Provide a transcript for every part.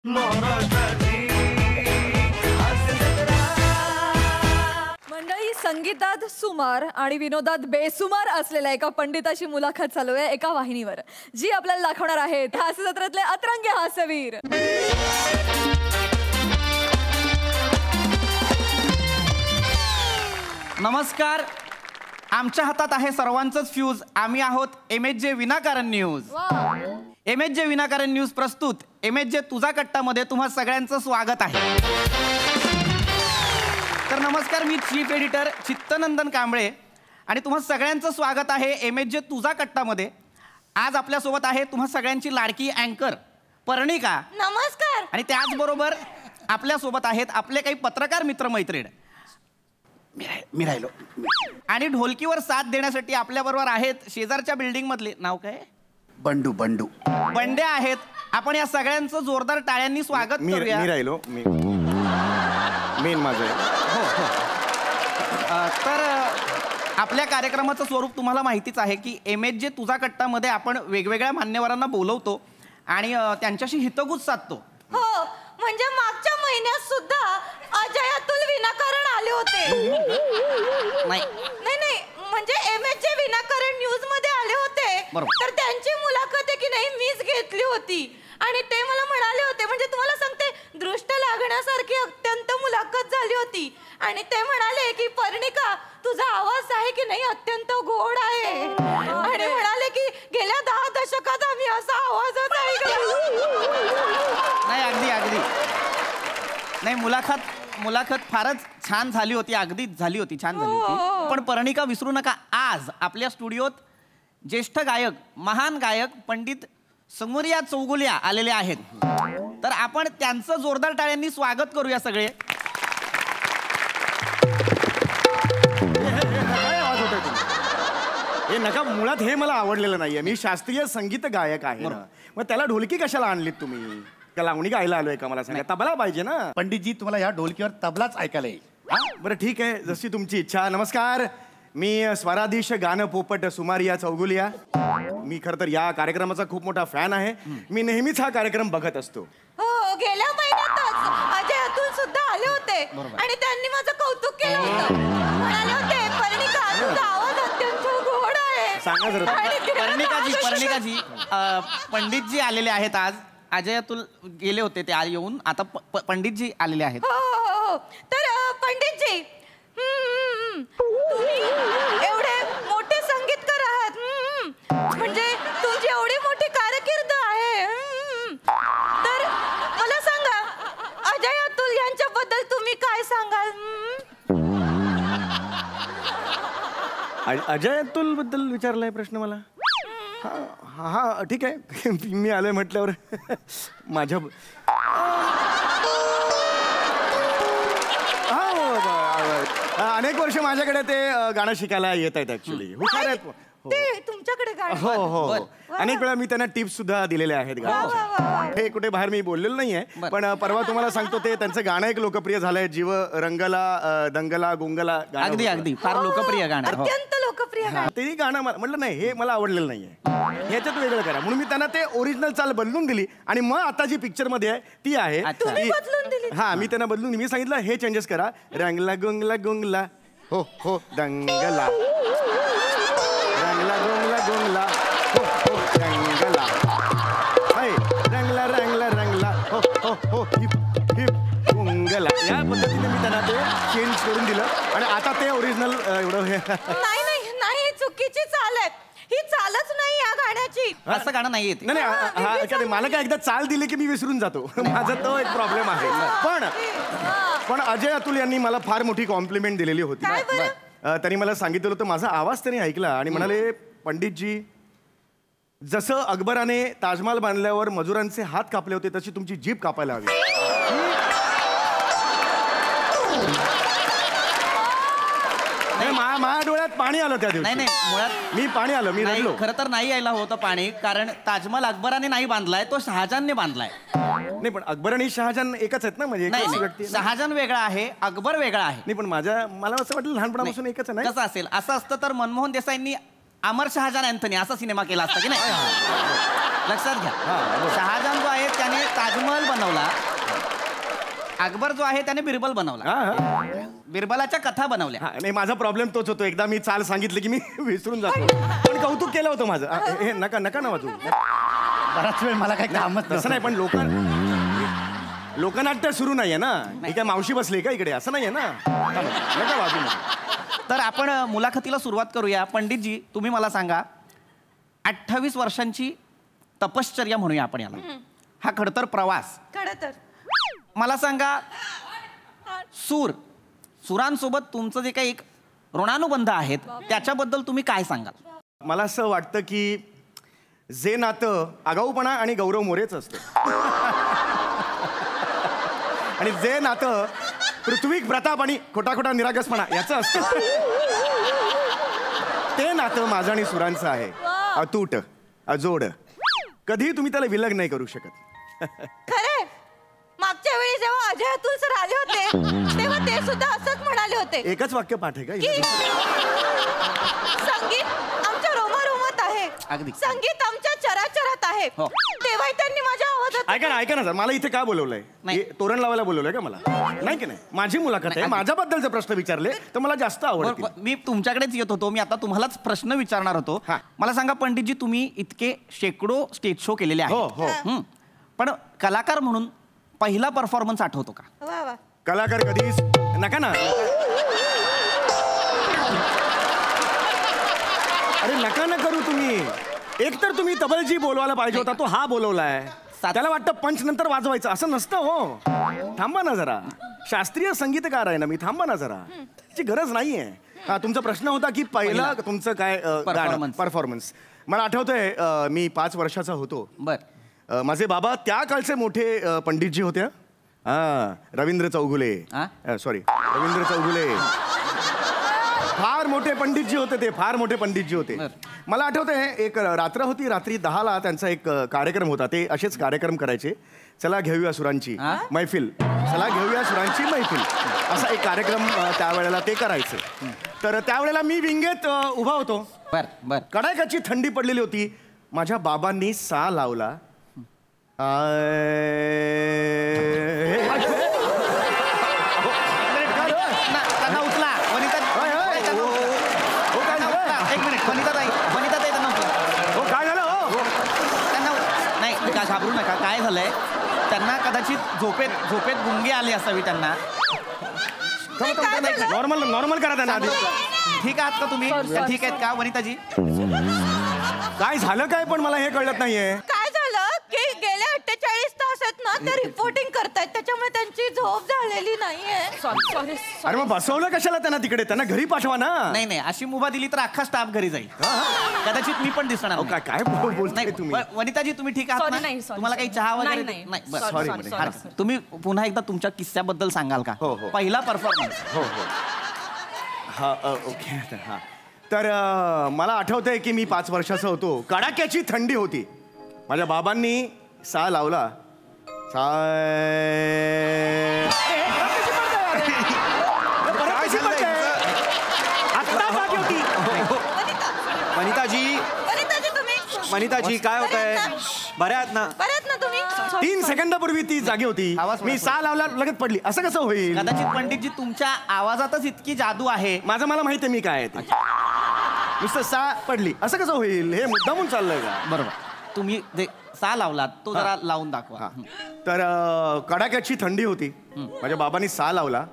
मंडळी, संगीतात सुमार आणि विनोदात बेसुमार असलेल्या एका पंडिताची मुलाखत चालू आहे एका वाहिनीवर, जी आपल्याला दाखवणार आहेत हास्य जत्रेतले अतरंगी हास्यवीर. नमस्कार. आमच्या हातात आहे सर्वांचंच फ्यूज. आम्ही आहोत MHJ विनाकारण न्यूज. MHJ विनाकारण न्यूज प्रस्तुत MHJ तुझा कट्टामध्ये तुम्हा सगळ्यांचं स्वागत आहे. तर नमस्कार, मी चीफ एडिटर चित्तनंदन कांबळे आणि तुम्हा सगळ्यांचं स्वागत आहे MHJ तुझा कट्टामध्ये. आज आपल्यासोबत आहे तुम्हा सगळ्यांची लाडकी अँकर पर्णिका. नमस्कार. आणि त्याचबरोबर आपल्यासोबत आहेत आपले काही पत्रकार मित्रमैत्रीण. मी राहिलो. आणि ढोलकीवर साथ देण्यासाठी आपल्याबरोबर आहेत शेजारच्या बिल्डिंग मधले, नाव काय? बंडू बंड्या आहेत. आपण या सगळ्यांचं जोरदार टाळ्यांनी स्वागत करूया. मी राहिलो. मेन माझं हो. तर आपल्या कार्यक्रमाचं स्वरूप तुम्हाला माहितीच आहे की MHJ तुझा कट्टामध्ये आपण वेगवेगळ्या मान्यवरांना बोलवतो आणि त्यांच्याशी हितगुज साधतो. हो, म्हणजे मागच्या महिन्यात सुद्धा अजय अतुल विनाकारण आले होते. नाही, म्हणजे MHJ विनाकारण न्यूज मध्ये आले होते. तर त्यांची मुलाखत आहे की नाही मीच घेतली होती आणि ते मला म्हणाले होते, म्हणजे तुम्हाला सांगते, दृष्ट लागण्यासारखी अत्यंत मुलाखत झाली होती. आणि ते म्हणाले की पर्णिका, तुझा आवाज आहे की नाही अत्यंत गोड आहे. आणि म्हणाले की गेल्या 10 दशकात आम्ही असा आवाजच ऐकला. नाही, अगदी नाही, मुलाखत फारच छान झाली होती. अगदीच झाली होती, छान झाली होती. पण पर्णिका, विसरू नका, आज आपल्या स्टुडिओत ज्येष्ठ गायक, महान गायक पंडित समोरिया चौगुलिया आलेले आहेत. तर आपण त्यांचं जोरदार टाळ्यांनी स्वागत करूया सगळे. हे नका, मुळात हे मला आवडलेलं नाहीये. मी शास्त्रीय संगीत गायक आहे ना, मग त्याला ढोलकी कशाला आणलीत तुम्ही? का लावणी गायला आलोय का? मला सांगा. तबला पाहिजे ना. पंडितजी, तुम्हाला या ढोलकीवर तबलाच ऐकायला येईल. बरं, ठीक आहे, जशी तुमची इच्छा. नमस्कार, मी स्वराधीश गाणं पोपट सुमारिया चौगुलिया. मी खरं तर या कार्यक्रमाचा खूप मोठा फॅन आहे. मी नेहमीच हा कार्यक्रम बघत असतो. हो, गेल्या महिन्यातच अजय अतुल सुद्धा आले होते आणि त्यांनी माझं कौतुक केलं होतं. म्हणाले होते, पर्णिका, तुझा आवाज अत्यंत गोड आहे. सांगा जरा. पर्णिकाजी, पंडितजी आलेले आहेत आज. अजय अतुल गेले होते, ते येऊन आता पंडितजी आलेले आहेत. हो. तर पंडितजी, तुम्ही एवढे मोठे संगीतकार आहात, म्हणजे तुमची एवढी मोठी कारकीर्द आहे. तर मला सांगा, अजय अतुल यांच्याबद्दल तुम्ही काय सांगाल? अजय अतुल बद्दल विचारलाय प्रश्न मला? हा, ठीक आहे. मी आलोय म्हटल्यावर माझ्या अनेक वर्ष माझ्याकडे ते गाणं शिकायला येत आहेत. ऍक्च्युली हुशार आहेत ते तुमच्याकडे गाणं. हो. अनेक वेळा मी त्यांना टिप्स सुद्धा दिलेल्या आहेत गाण्याच्या. हे कुठे बाहेर मी बोललेलो नाहीये, पण परवा तुम्हाला सांगतो, ते त्यांचं गाणं एक लोकप्रिय झालंय, जीव रंगला दंगला गुंगला. अगदी फार लोकप्रिय गाणं, अत्यंत लोकप्रिय गाणं. ते गाणं म्हटलं नाही, हे मला आवडलेलं नाहीये, ह्याच्यात वेगळं करा. म्हणून मी त्यांना ते ओरिजिनल चाल बदलून दिली आणि मग आता जी पिक्चर मध्ये आहे ती आहे. हा, मी त्यांना बदलून मी सांगितलं हे चेंजेस करा. रंगला गुंगला गुंगला हो दंगला, रंगला गुंगला गुंगला हो दंगला, रंगला हो हिप गुंगला. या पद्धतीने मी त्यांना ते चेंज करून दिलं आणि आता ते ओरिजिनल एवढं हे. नाही, चुकीची चाल आहे ही. चालच नाही या गाण्याची. असं गाणं नाही येत. नाही, मला काय एकदा चाल दिली की मी विसरून जातो. माझा तो एक प्रॉब्लेम आहे. पण अजय अतुल यांनी मला फार मोठी कॉम्प्लिमेंट दिलेली होती. त्यांनी मला सांगितलं होतं, माझा आवाज त्यांनी ऐकला आणि म्हणाले, पंडितजी, जसं अकबराने ताजमहाल बांधल्यावर मजुरांचे हात कापले होते, तशी तुमची जीभ कापायला हवी. माझ्या डोळ्यात पाणी आलं त्या दिवशी. नाही, मुळात मी पाणी आलं, मी रडलो. खरं तर नाही यायला होतं पाणी, कारण ताजमहाल अकबराने नाही बांधलाय, तो शहाजहानने बांधलाय. नाही, पण अकबर आणि शहाजहान एकच आहेत ना, म्हणजे नाही, शहाजहान वेगळा आहे, अकबर वेगळा आहे. नाही, पण मला असं वाटलं लहानपणापासून एकच आहे. कसं असेल? असं असतं तर मनमोहन देसाईंनी अमर शहाजान अँथनी असा सिनेमा केला असता की नाही. लक्षात घ्या, शहाजान जो आहे त्याने ताजमहल बनवला, अकबर जो आहे त्याने बिरबल बनवला, बिरबलाच्या कथा बनवल्या. नाही, माझा प्रॉब्लेम तोच होतो. एकदा मी चाल सांगितलं की मी विसरून जातो. पण कौतुक केलं होतं माझं. हे नका नका ना वाजू. बराच वेळ मला काही कामच तसं नाही, पण लोकनाट्य सुरू नाहीये ना. ही काय मावशी बसली का इकडे, असं नाहीये ना. नका वाजू नका. तर आपण मुलाखतीला सुरुवात करूया. पंडितजी, तुम्ही मला सांगा, 28 वर्षांची तपश्चर्या म्हणूया आपण याला, हा खडतर प्रवास, खरं तर मला सांगा, सुरांसोबत तुमचं जे काही एक ऋणानुबंध आहेत त्याच्याबद्दल तुम्ही काय सांगाल? मला असं वाटतं की जे नातं आगाऊपणा आणि गौरव मोरेच असतं, आणि जे नातं पृथ्वीक प्रताप आणि खोटा खोटा निरागसपणा याचं असतं, ते नातं माझं आणि सुरांचं आहे. अतूट, अजोड, कधीही तुम्ही त्याला विलग नाही करू शकत. खरे मागच्या वेळी जेव्हा अजय अतुल सर आले होते तेव्हा ते सुद्धा असंच म्हणाले होते. एकच वाक्य पाठ आहे की का? संगीत आमच्या रोमारोमात आहे, अगदी. संगीत आमच्या चराचरात आहे. हो. तेव्हाही त्यांनी माझ्या आवाजात ऐका ना सर, मला इथे का बोलवलंय? नाही. तोरण लावायला बोलवलंय का मला? नाही की नाही, माझी मुलाखत आहे. माझ्याबद्दलचे प्रश्न विचारले तर मला जास्त आवडतील. मी तुमच्याकडेच येत होतो. मी आता तुम्हालाच प्रश्न विचारणार होतो. हा. मला सांगा पंडितजी, तुम्ही इतके शेकडो स्टेज शो केलेले हो, आहेत, हो. पण कलाकार म्हणून पहिला परफॉर्मन्स आठवतो का? वा वा. कलाकार कधीच नका ना. अरे नका ना करू तुम्ही. एकतर तुम्ही तबलजी बोलवायला पाहिजे होता, तो हा बोलवलाय. त्याला वाटतं पंच नंतर वाजवायचं, असं नसतं. हो, थांबा ना जरा. शास्त्रीय संगीतकार आहे ना मी, थांबा ना जरा. त्याची गरज नाहीये. हा, तुमचा प्रश्न होता की पहिला तुमचं काय परफॉर्मन्स. मला आठवतंय, मी 5 वर्षाचा होतो. बर. माझे बाबा त्या काळचे मोठे पंडितजी होते. रवींद्र चौगुले, सॉरी, रवींद्र चौगुले फार मोठे पंडितजी होते. ते फार मोठे पंडितजी होते. मला आठवतंय, एक रात्र होती, रात्री 10ला त्यांचा एक कार्यक्रम होता. ते असेच कार्यक्रम करायचे. चला घेऊया सुरांची मैफिल, चला घेऊया सुरांची मैफिल, असा एक कार्यक्रम त्यावेळेला ते करायचे. तर त्यावेळेला मी विंगेत उभा होतो. बर बर. कडाक्याची थंडी पडलेली होती. माझ्या बाबांनी सा लावला. त्यांना उचला. एक मिनिट, वनिताताई त्यांना उचला. हो, काय झालं? हो, त्यांना नाही, घाबरू नका. काय झालंय, त्यांना कदाचित झोपेत गुंगी आली असावी त्यांना. नॉर्मल करा त्यांना आधी. ठीक आहात का तुम्ही? ठीक आहेत का वनिताजी? काय झालं काय, पण मला हे कळत नाहीये. काय झालं की गेल्या 48 तास आहेत ना ते रिपोर्टिंग करतायत, त्याच्यामुळे त्यांची झोप झालेली नाहीये. सॉरी. अरे मग बसवलं कशाला त्यांना तिकडे? त्यांना घरी पाठवा ना. नाही, अशी मुभा दिली तर अख्खा स्टाफ घरी जाईल. कदाचित मी पण दिसणार नाही. काय बोलताय तुम्ही? वनिताजी, तुम्ही ठीक आहात ना? तुम्हाला काही चहा वगैरे? नाही, बस. सॉरी. तुम्ही पुन्हा एकदा तुमच्या किस्स्याबद्दल सांगाल का? हो. पहिला परफॉर्मन्स. हो. हा, ओके. हा, तर मला आठवतंय की मी 5 वर्षाचा होतो. कडाक्याची थंडी होती. माझ्या बाबांनी सा लावला. वनिताजी काय होत आहे? बऱ्या आहात ना? बऱ्यात ना तुम्ही? 3 सेकंदापूर्वी ती जागी होती. मी सा लावला, लगेच पडली. असं कसं होईल? कदाचित पंडितजी तुमच्या आवाजातच इतकी जादू आहे. मला माहिती आहे मी काय आहे ते. नुसतं सा पडली, असं कसं होईल? हे मुद्दामून चाललंय का? बरोबर. तुम्ही जे सा लावलात तो जरा लावून दाखवा. तर कडाक्याची थंडी होती. माझ्या बाबांनी सा लावला.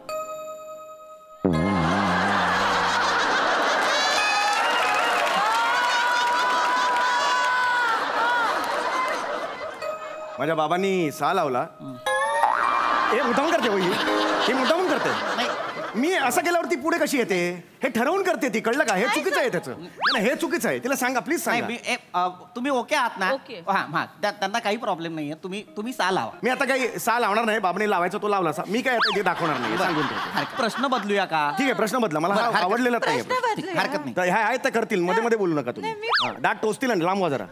माझ्या बाबांनी सा लावला. हे मुद्दामून करते, हे मुद्दामून करते. मी असं केल्यावरती पुढे कशी येते हे ठरवून करते ती. कळलं का? हे चुकीचं आहे त्याचं. नाही, हे चुकीचं आहे. तिला सांगा, प्लीज सांगा. तुम्ही ओके आहात ना? ओके. हा, त्यांना काही प्रॉब्लेम नाहीये. तुम्ही सा लावा. मी आता काही सा लावणार नाही. बाबांनी लावायचा तो लावला सा. मी काय आता ते दाखवणार नाही, सांगून ठेवतो. प्रश्न बदलूया का? ठीक आहे, प्रश्न बदला. मला हा आवडलेलाच नाही. प्रश्न बदलूया. हरकत नाही. तर ह्या आहेत तर करतील. मध्ये बोलू नका तुम्ही. दाट टोचतील आणि लांब वा जरा.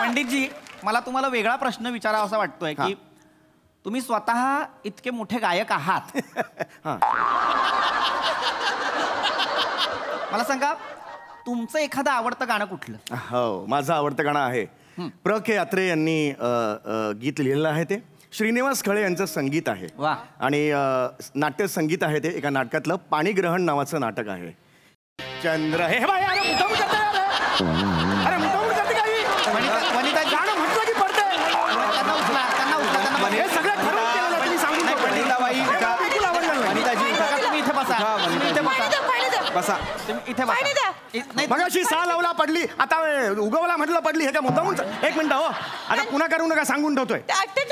पंडितजी, मला तुम्हाला वेगळा प्रश्न विचारावा असा वाटतोय की तुम्ही स्वतः इतके मोठे गायक आहात. मला सांगा तुमचं एखादं आवडतं गाणं कुठलं? हो, माझं आवडतं गाणं आहे प्र के अत्रे यांनी गीत लिहिलेलं आहे ते. श्रीनिवास खळे यांचं संगीत आहे. वा. आणि नाट्य संगीत आहे ते एका नाटकातलं पाणीग्रहण नावाचं नाटक आहे. चंद्र हे बाय, अरे मुद्दाम करते यार. अरे मुद्दाम करते काही. वनिता गाणं म्हटलं की पडते. त्यांना उचला. हे सगळं ठरवून केलेलं तुम्ही सांगून नाही, वनिताबाई, बिलकुल आवडलं नाही. वनिताजी तुम्ही इथे बसा. तुम्ही इथे बसा. बसा. तुम्ही इथे पाणी द्या. बसा. नाही मगाशी सा लावला पडली, आता उगवला म्हटलं पडली. हे काय मुद्दामून? एक मिनिट हो, आता पुन्हा करू नका सांगून ठेवतोय.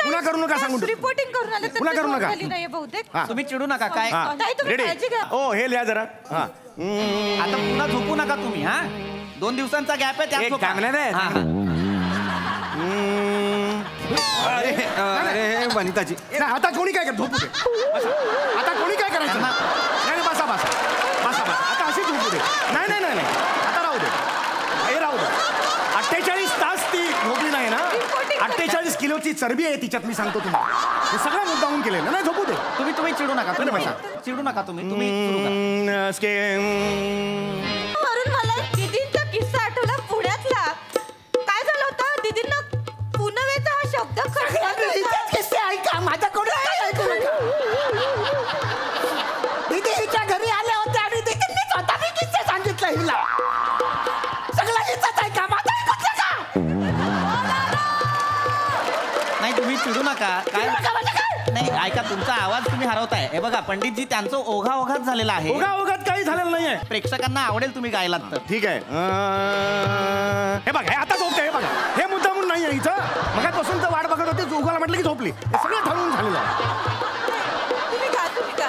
पुन्हा करू नका सांगून ठेवतो. रिपोर्टिंग करून आले पुन्हा करू नका. नाही बहुतेक. हा. तुम्ही चिडू नका काय. हा. ताई, तुम्ही रेडी. काळजी घ्या. ओ हे लिहा जरा. हा. आता पुन्हा झोपू नका तुम्ही. हा 2 दिवसांचा गॅप आहे त्यात एक झोपा. चांगलं नाही. हा. अरे वनिताजी. नाही, आता कोणी काय कर झोपू दे. बसा. आता कोणी काय करायचं? नाही नाही, बसा बसा बसा बसा. आता अशी झोपू दे. नाही नाही नाही नाही, आता राहू दे. हे राहू दे. 48 तास ती झोपली नाही ना. 48 किलोची चरबी आहे तिच्यात, मी सांगतो तुम्हाला. हे सगळं मुद्दामून केलेलं. नाही झोपू दे. तुम्ही चिडू नका. तुम्ही बसा. चिडू नका तुम्ही सुरू करा. वरून मला दीदींचा किस्सा आठवला पुण्यातला. काय झालं होतं, दीदींना पुनवेचा हा शब्द किस्से ऐका माझ्याकडून काय ऐकू नका. दीदी हिच्या घरी आले होते आणि दीदींनी स्वतः मी किस्से सांगितलं हिला. सगळं हिचाच ऐका, माझं ऐकूच नका. नाही तुम्ही चिडू नका. काय म्हणजे काय? नाही ऐका, तुमचा आवाज तुम्ही हरवताय. हे बघा पंडितजी, त्यांचं ओघाओघात झालेला आहे. ओघाओघात काही झालेलं नाहीये. प्रेक्षकांना आवडेल तुम्ही गायलात तर. ठीक आहे. हे बघा, हे आता झोपते. हे बघा, हे मुद्दामून नाही आहे इथं. मगापासून तर वाट बघत होती, उगाला म्हटलं की झोपली. हे सगळं ठरवून झालेलं आहे. तुम्ही का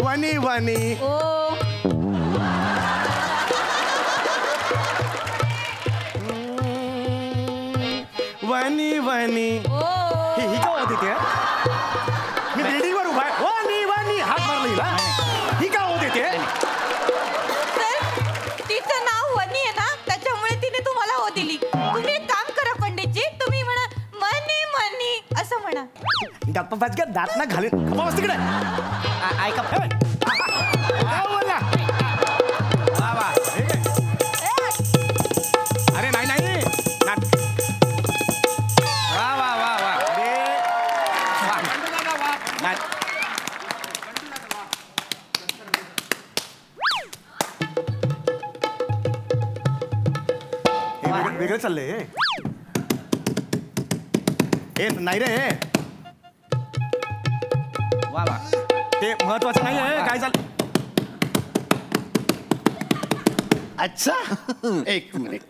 वनी वनी वनी वनी. ही का होती ते? मी बिल्डिंगवर उभा आहे. वनी वनी हात मारला हिला. ही का होते ते? तिचं नाव वनी आहे ना, त्याच्यामुळे तिने तुम्हाला हो दिली. तुम्ही एक काम करा पंडितजी, तुम्ही म्हणा मनी मनी असं म्हणा. गप्पा दात ना घालेन. गप्पा बस तिकडे. ऐका काय बोलला? वा वा. अरे नाही नाही. वा वा वा वा. अरे नाही. हे वेगळं चाललंय हे. ए नाही रे, वा वा. ते महत्वाचं नाही आहे. काय चाल. अच्छा एक मिनिट.